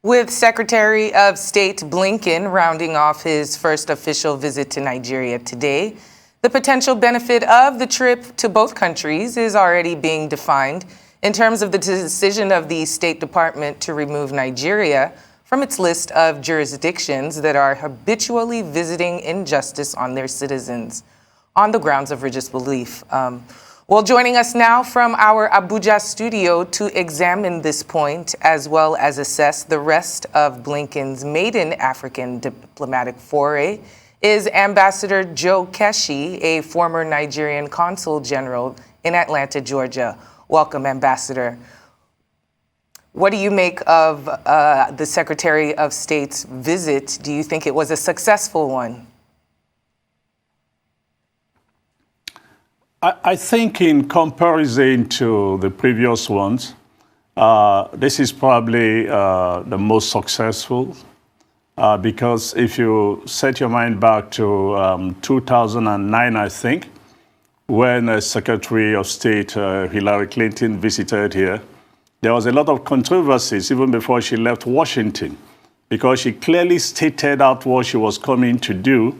With Secretary of State Blinken rounding off his first official visit to Nigeria today, the potential benefit of the trip to both countries is already being defined in terms of the decision of the State Department to remove Nigeria from its list of jurisdictions that are habitually visiting injustice on their citizens on the grounds of religious belief. Well, joining us now from our Abuja studio to examine this point, as well as assess the rest of Blinken's maiden African diplomatic foray, is Ambassador Joe Keshi, a former Nigerian Consul General in Atlanta, Georgia. Welcome, Ambassador. What do you make of the Secretary of State's visit? Do you think it was a successful one? I think in comparison to the previous ones, this is probably the most successful because if you set your mind back to 2009, I think, when Secretary of State Hillary Clinton visited here, there was a lot of controversies even before she left Washington because she clearly stated out what she was coming to do.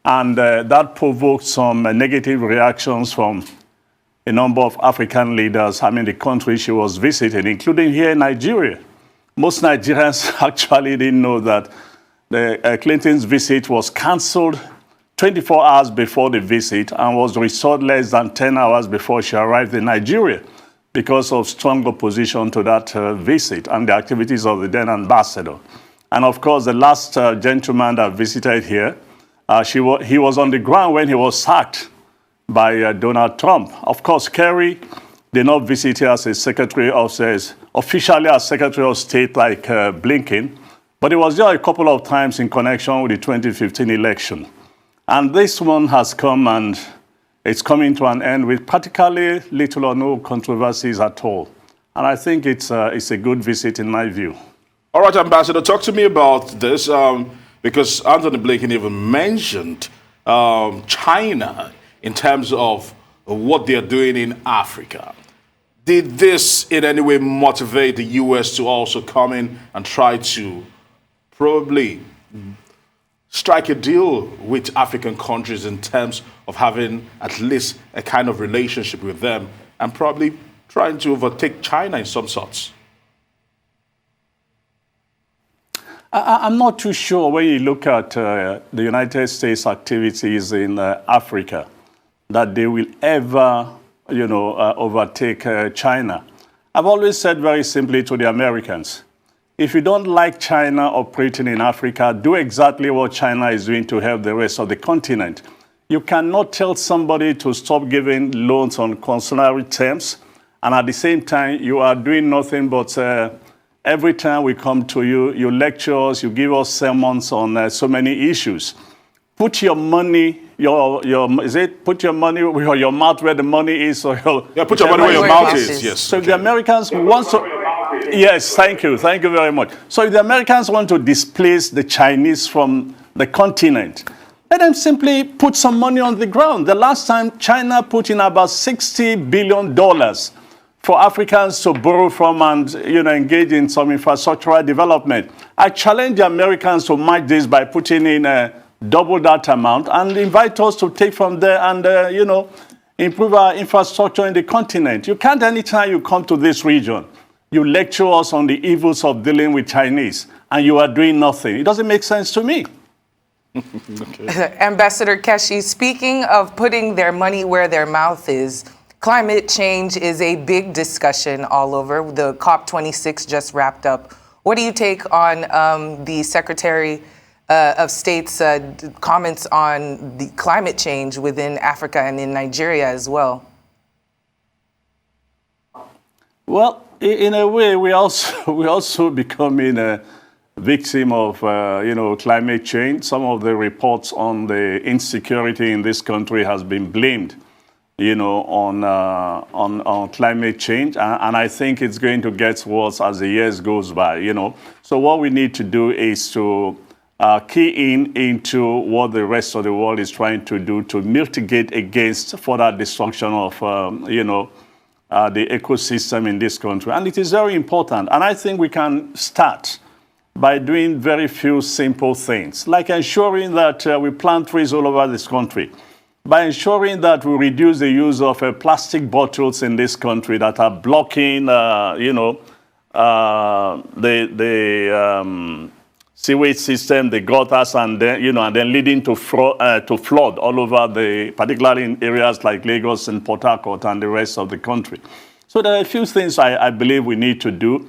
And that provoked some negative reactions from a number of African leaders, the country she was visiting, including here in Nigeria. Most Nigerians actually didn't know that the Clinton's visit was canceled 24 hours before the visit and was restored less than 10 hours before she arrived in Nigeria because of strong opposition to that visit and the activities of the then ambassador. And of course, the last gentleman that visited here, he was on the ground when he was sacked by Donald Trump. Of course, Kerry did not visit here as a officially as Secretary of State like Blinken, but he was there a couple of times in connection with the 2015 election. And this one has come and it's coming to an end with practically little or no controversies at all. And I think it's a good visit in my view. All right, Ambassador, talk to me about this. Because Antony Blinken even mentioned China in terms of what they're doing in Africa. Did this in any way motivate the U.S. to also come in and try to probably strike a deal with African countries in terms of having at least a kind of relationship with them and probably trying to overtake China in some sorts? I'm not too sure when you look at the United States activities in Africa that they will ever, overtake China. I've always said very simply to the Americans, if you don't like China operating in Africa, do exactly what China is doing to help the rest of the continent. You cannot tell somebody to stop giving loans on concessionary terms, and at the same time, you are doing nothing but every time we come to you, you lecture us, you give us sermons on so many issues. Put your money, put your money where your mouth where the money is. Or put your money where your mouth is, yes. So if the Americans want to, yes, thank you very much. So if the Americans want to displace the Chinese from the continent, let them simply put some money on the ground. The last time China put in about $60 billion for Africans to borrow from and engage in some infrastructural development. I challenge the Americans to match this by putting in double that amount and invite us to take from there and improve our infrastructure in the continent. You can't, anytime you come to this region, you lecture us on the evils of dealing with Chinese and you are doing nothing. It doesn't make sense to me. Okay. Ambassador Keshi, speaking of putting their money where their mouth is, climate change is a big discussion all over. The COP26 just wrapped up. What do you take on the Secretary of State's comments on the climate change within Africa and in Nigeria as well? Well, in a way, we also becoming a victim of climate change. Some of the reports on the insecurity in this country has been blamed on climate change. And I think it's going to get worse as the years goes by, So what we need to do is to key into what the rest of the world is trying to do to mitigate against further destruction of, the ecosystem in this country. And it is very important. And I think we can start by doing very few simple things, like ensuring that we plant trees all over this country, by ensuring that we reduce the use of plastic bottles in this country that are blocking, the sewage system, the gutters, and then, and then leading to flood all over particularly in areas like Lagos and Port Harcourt and the rest of the country. So there are a few things I believe we need to do.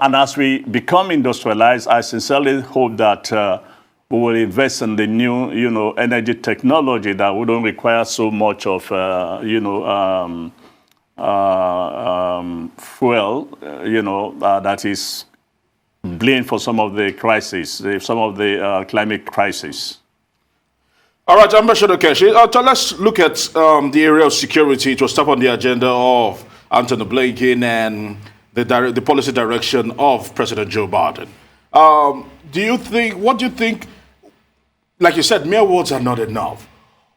And as we become industrialized, I sincerely hope that we will invest in the new, energy technology that wouldn't require so much of, fuel, that is blamed for some of the crises, some of the climate crisis. All right, Ambassador Keshi, let's look at the area of security. It was top on the agenda of Antony Blinken and the policy direction of President Joe Biden. What do you think, like you said, mere words are not enough.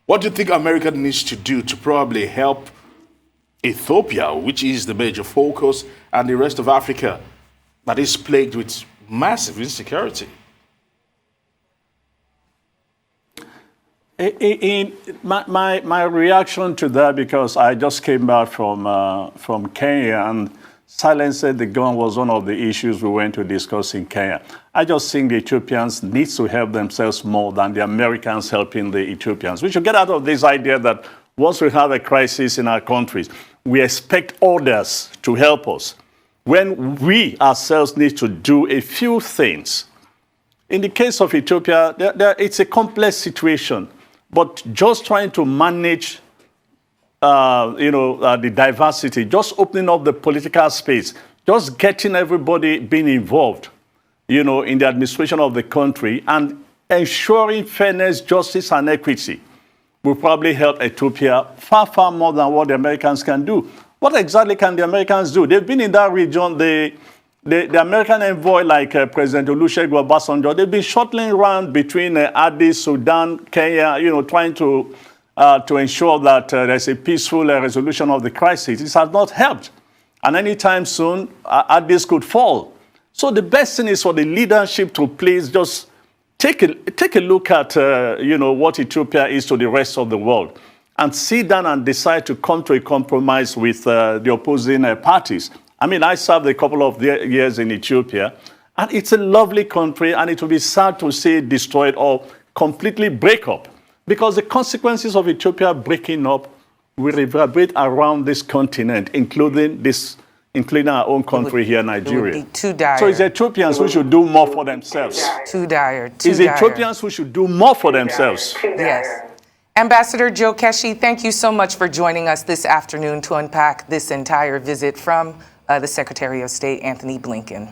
What do you think America needs to do to probably help Ethiopia, which is the major focus, and the rest of Africa that is plagued with massive insecurity? My reaction to that, because I just came back from Kenya, and silencing the gun was one of the issues we went to discuss in Kenya. I just think the Ethiopians need to help themselves more than the Americans helping the Ethiopians. We should get out of this idea that once we have a crisis in our countries, we expect others to help us, when we ourselves need to do a few things. In the case of Ethiopia, it's a complex situation, but just trying to manage the diversity, just opening up the political space, just getting everybody being involved, in the administration of the country, and ensuring fairness, justice, and equity will probably help Ethiopia far, far more than what the Americans can do. What exactly can the Americans do? They've been in that region. The American envoy, like President Olusegun Obasanjo, they've been shuttling around between Addis, Sudan, Kenya, trying to ensure that there's a peaceful resolution of the crisis. This has not helped. And anytime soon, Addis could fall. So the best thing is for the leadership to please just take a look at what Ethiopia is to the rest of the world, and sit down and decide to come to a compromise with the opposing parties. I mean, I served a couple of years in Ethiopia, and it's a lovely country, and it will be sad to see it destroyed or completely break up, because the consequences of Ethiopia breaking up will reverberate around this continent, including our own country here, Nigeria. It would be too dire. So it's Ethiopians who should do more for themselves. Too dire. It's Ethiopians who should do more for themselves. Yes. Ambassador Joe Keshi, thank you so much for joining us this afternoon to unpack this entire visit from the Secretary of State, Antony Blinken.